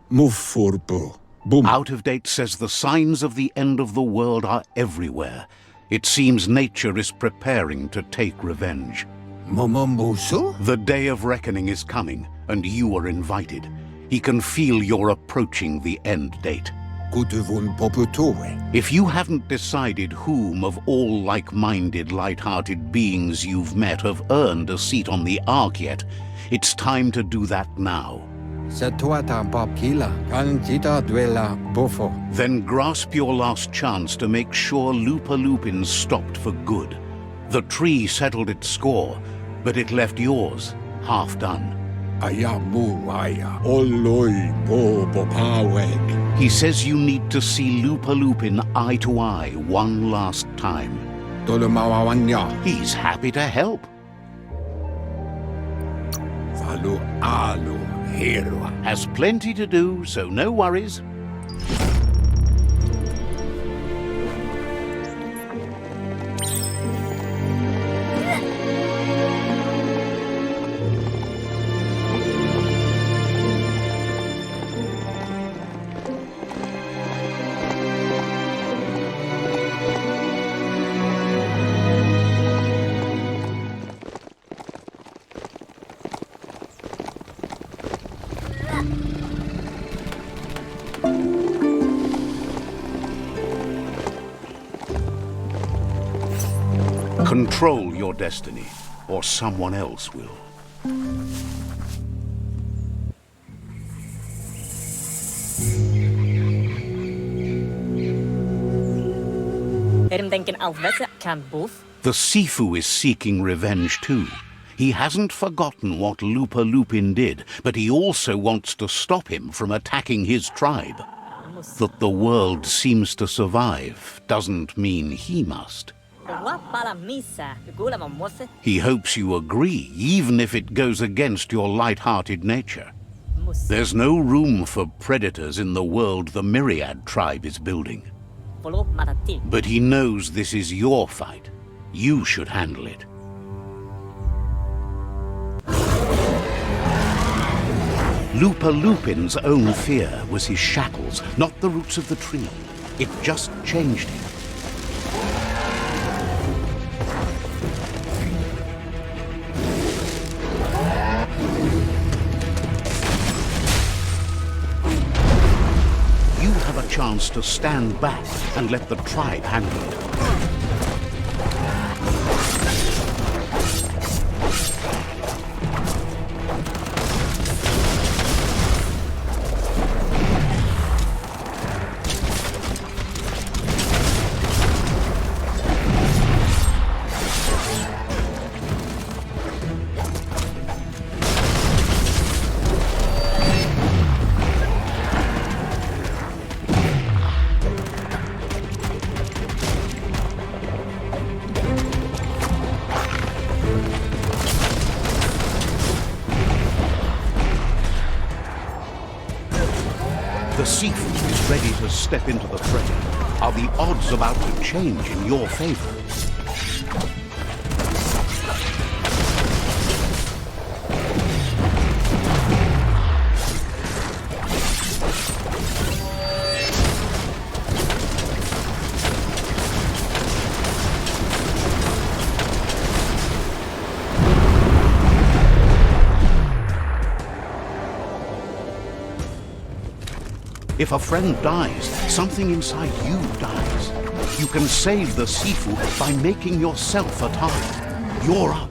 Move furbo. Boom. Out of Date says the signs of the end of the world are everywhere. It seems nature is preparing to take revenge. Momombuso? The day of reckoning is coming, and you are invited. He can feel you're approaching the end date. Kutuvun poputore. If you haven't decided whom of all like-minded, light-hearted beings you've met have earned a seat on the Ark yet, it's time to do that now. Satuata popkila. Kantita duela bofo. Then grasp your last chance to make sure Loopalupin stopped for good. The tree settled its score, but it left yours half done. Ayamu aya. Oloi bobo paweg. He says you need to see Loopalupin eye to eye one last time. Dolomawanya. He's happy to help. Valu alu hero. Has plenty to do, so no worries. Control your destiny, or someone else will. The Sifu is seeking revenge too. He hasn't forgotten what Loopalupin did, but he also wants to stop him from attacking his tribe. That the world seems to survive doesn't mean he must. He hopes you agree, even if it goes against your light-hearted nature. There's no room for predators in the world the Myriad tribe is building. But he knows this is your fight. You should handle it. Loopalupin's own fear was his shackles, not the roots of the tree. It just changed him. You have a chance to stand back and let the tribe handle it. The Sifu is ready to step into the fray. Are the odds about to change in your favor? If a friend dies, something inside you dies. You can save the Sifu by making yourself a target. You're up.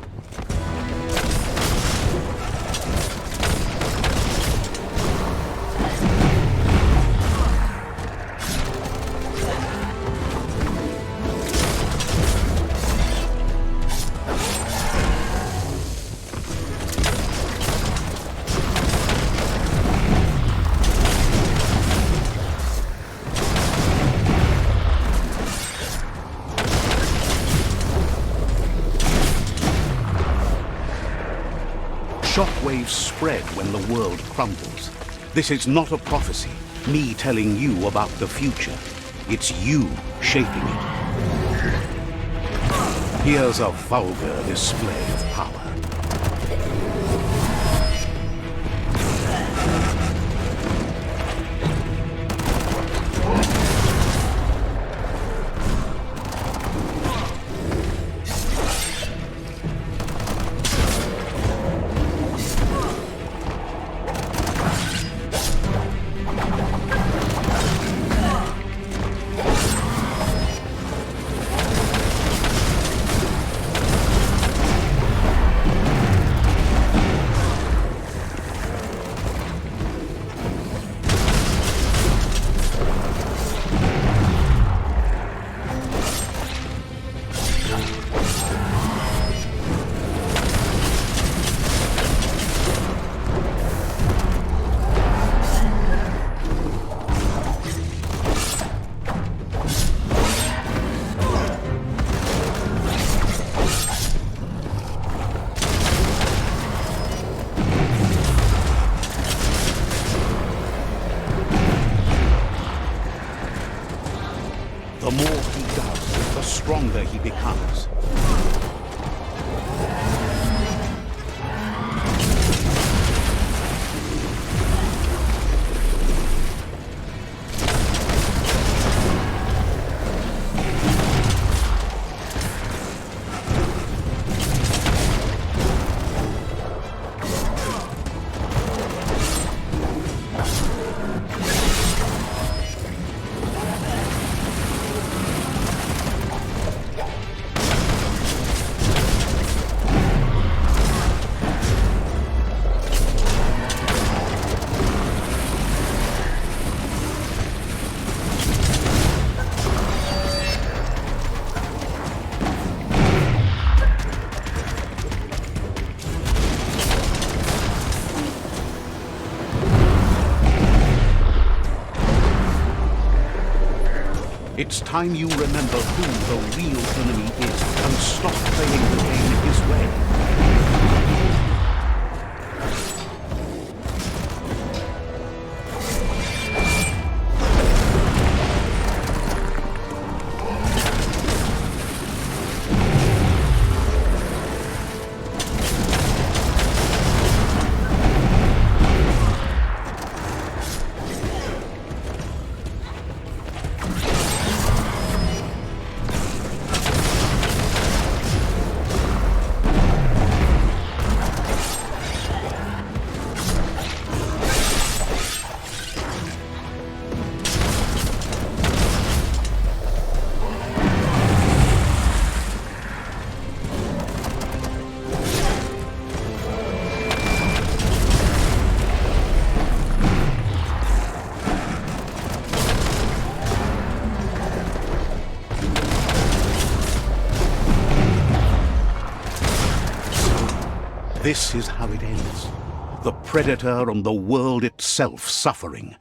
Shockwaves spread when the world crumbles. This is not a prophecy, me telling you about the future. It's you shaping it. Here's a vulgar display of power. stronger he becomes. It's time you remember who the real enemy is and stop playing the game his way. This is how it ends. The Predator and the world itself suffering.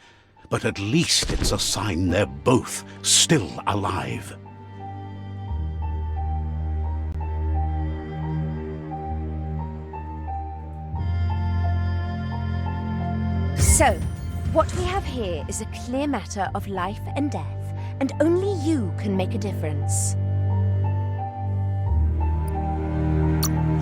But at least it's a sign they're both still alive. So, what we have here is a clear matter of life and death, and only you can make a difference.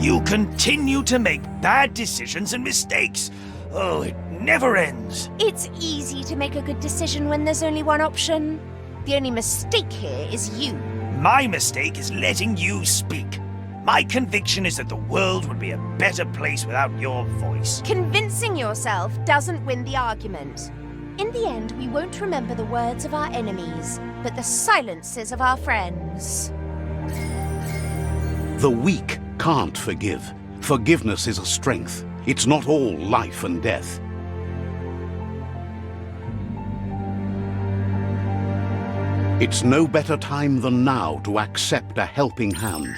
You continue to make bad decisions and mistakes. Oh, it never ends. It's easy to make a good decision when there's only one option. The only mistake here is you. My mistake is letting you speak. My conviction is that the world would be a better place without your voice. Convincing yourself doesn't win the argument. In the end, we won't remember the words of our enemies, but the silences of our friends. The weak can't forgive. Forgiveness is a strength. It's not all life and death. It's no better time than now to accept a helping hand.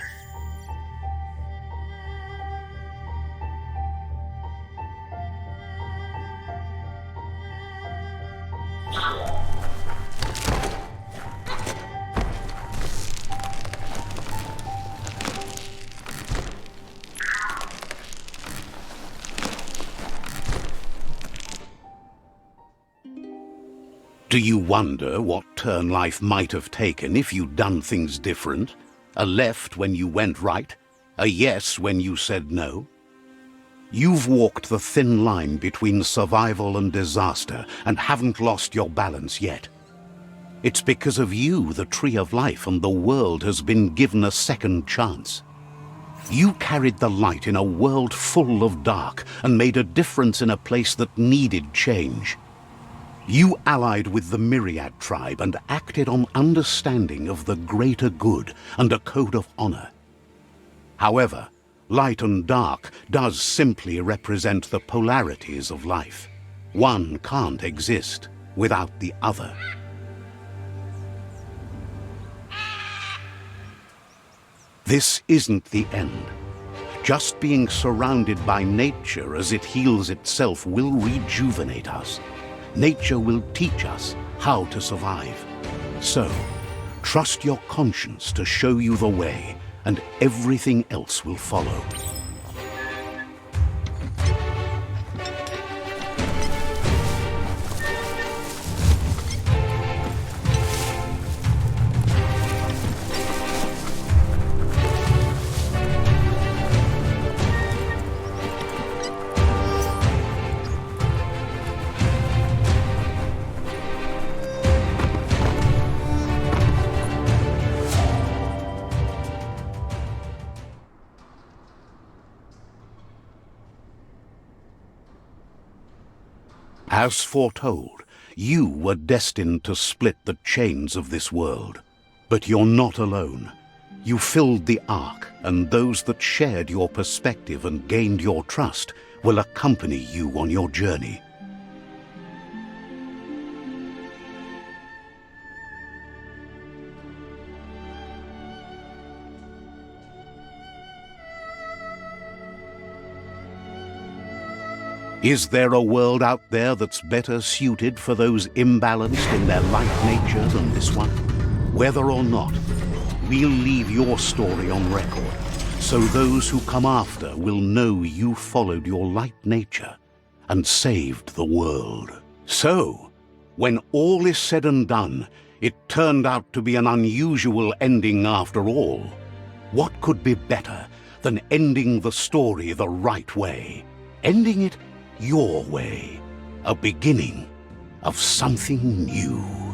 Do you wonder what turn life might have taken if you'd done things different? A left when you went right? A yes when you said no? You've walked the thin line between survival and disaster and haven't lost your balance yet. It's because of you the Tree of Life and the world has been given a second chance. You carried the light in a world full of dark and made a difference in a place that needed change. You allied with the Myriad tribe and acted on understanding of the greater good and a code of honor. However, light and dark does simply represent the polarities of life. One can't exist without the other. This isn't the end. Just being surrounded by nature as it heals itself will rejuvenate us. Nature will teach us how to survive. So, trust your conscience to show you the way, and everything else will follow. As foretold, you were destined to split the chains of this world. But you're not alone. You filled the ark, and those that shared your perspective and gained your trust will accompany you on your journey. Is there a world out there that's better suited for those imbalanced in their light nature than this one? Whether or not, we'll leave your story on record, so those who come after will know you followed your light nature and saved the world. So, when all is said and done, it turned out to be an unusual ending after all. What could be better than ending the story the right way? Ending it your way, a beginning of something new.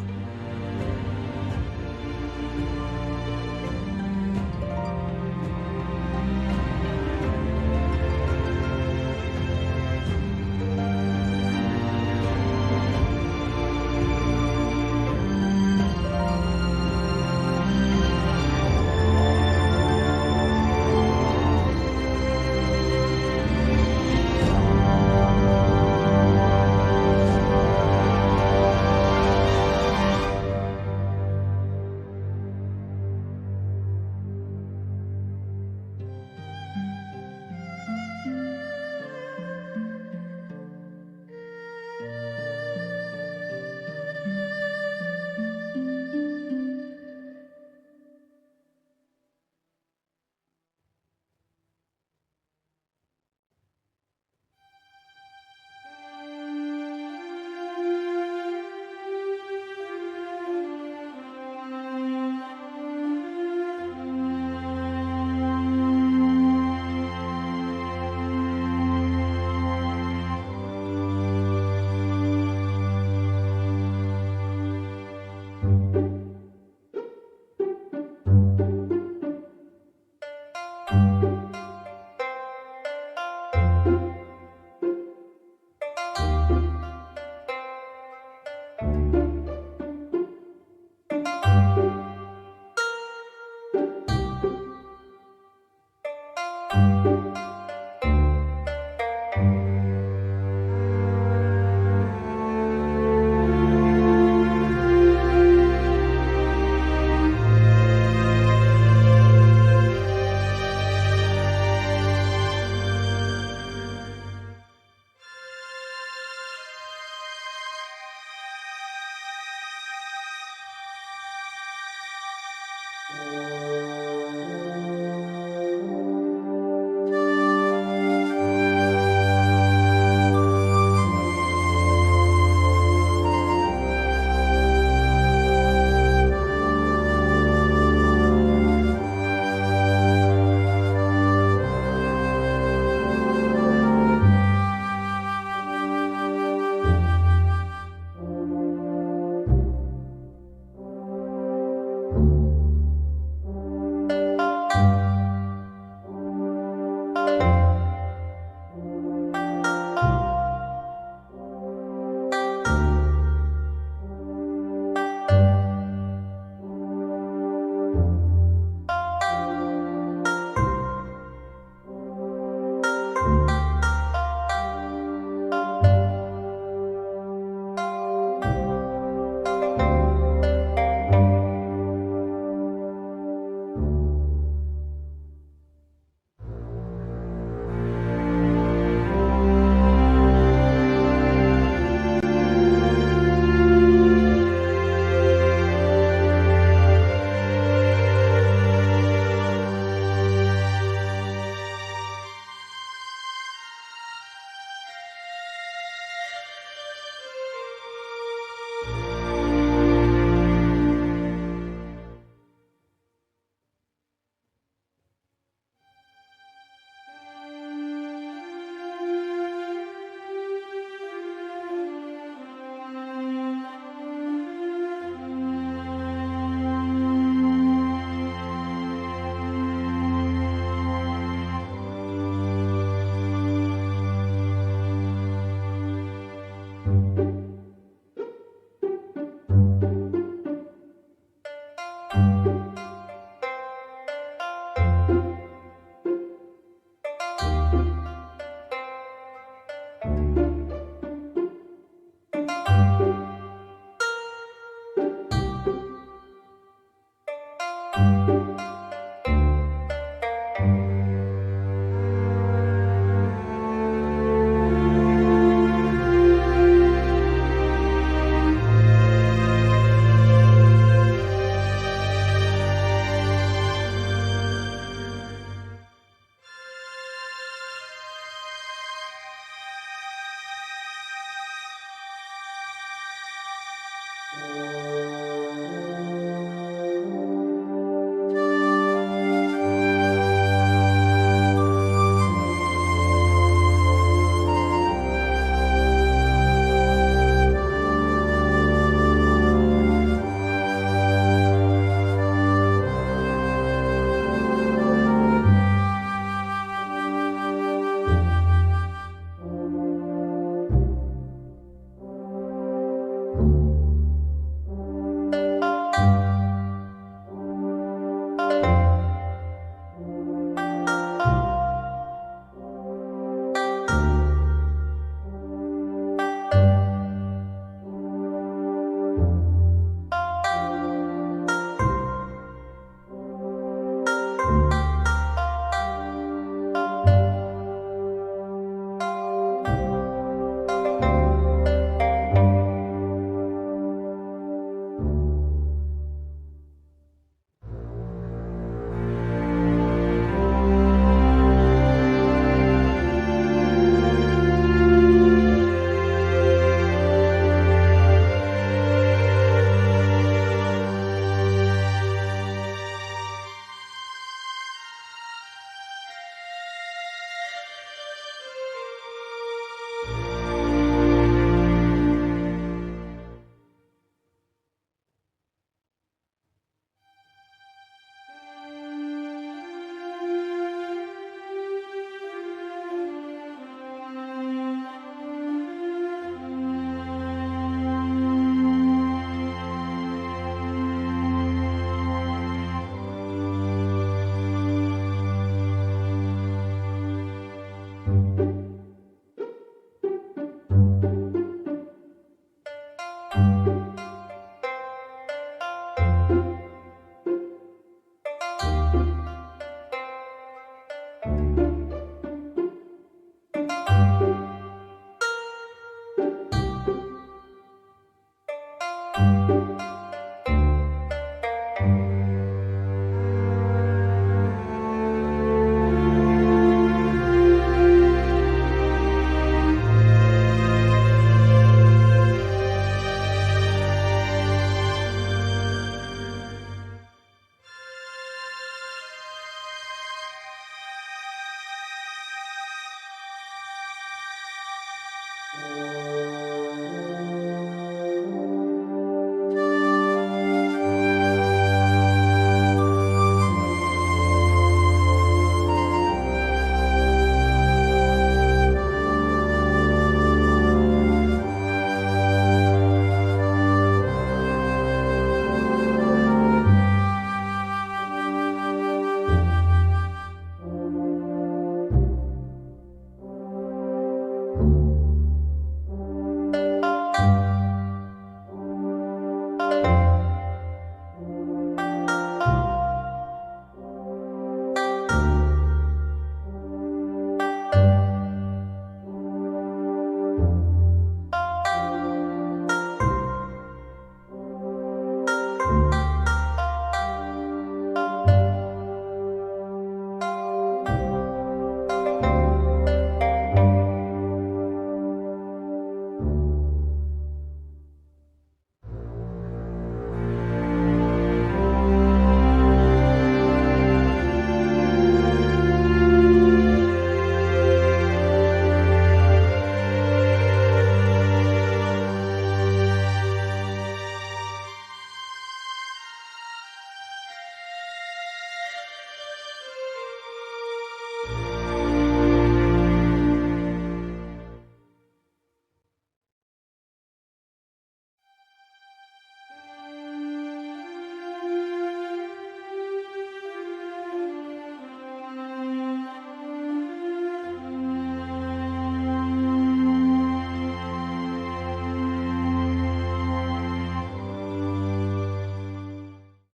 Bye.